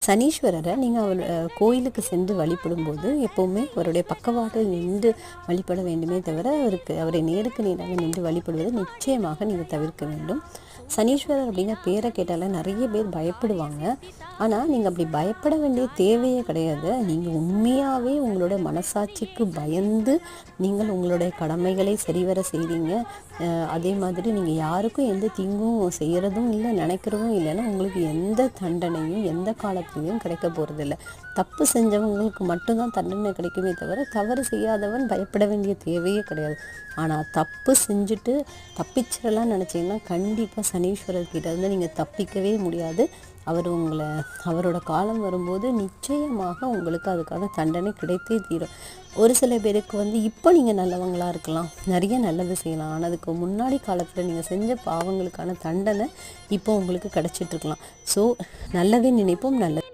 சனீஸ்வரரை நீங்கள் கோயிலுக்கு சென்று வழிபடும்போது எப்போவுமே அவருடைய பக்கவாட்டில் நின்று வழிபட வேண்டுமே தவிர அவரை நேருக்கு நேராக நின்று வழிபடுவதை நிச்சயமாக நீங்கள் தவிர்க்க வேண்டும். சனீஸ்வரர் அப்படிங்கிற பேரை கேட்டாலே நிறைய பேர் பயப்படுவாங்க. ஆனால் நீங்கள் அப்படி பயப்பட வேண்டிய தேவையே கிடையாது. நீங்கள் உண்மையாகவே உங்களோட மனசாட்சிக்கு பயந்து நீங்கள் உங்களுடைய கடமைகளை சரிவர செய்கிறீங்க. அதே மாதிரி நீங்கள் யாருக்கும் எந்த தீங்கும் செய்கிறதும் இல்லை, நினைக்கிறதும் இல்லைன்னா உங்களுக்கு எந்த தண்டனையும் எந்த காலத்துலேயும் கிடைக்க போகிறதில்ல. தப்பு செஞ்சவங்களுக்கு மட்டும்தான் தண்டனை கிடைக்குமே தவிர தவறு செய்யாதவன் பயப்பட வேண்டிய தேவையே கிடையாது. ஆனால் தப்பு செஞ்சுட்டு தப்பிச்சிடலாம்னு நினச்சிங்கன்னா கண்டிப்பாக சனீஸ்வரர்கிட்ட இருந்து நீங்கள் தப்பிக்கவே முடியாது. அவரோட காலம் வரும்போது நிச்சயமாக உங்களுக்கு அதுக்கான தண்டனை கிடைத்தே தீரும். ஒரு சில பேருக்கு இப்போ நீங்கள் நல்லவங்களாக இருக்கலாம், நிறைய நல்லது செய்யலாம். ஆனால் அதுக்கு முன்னாடி காலத்தில் நீங்கள் செஞ்ச பாவங்களுக்கான தண்டனை இப்போ உங்களுக்கு கிடச்சிட்ருக்கலாம். ஸோ நல்லதே நினைப்போம், நல்லது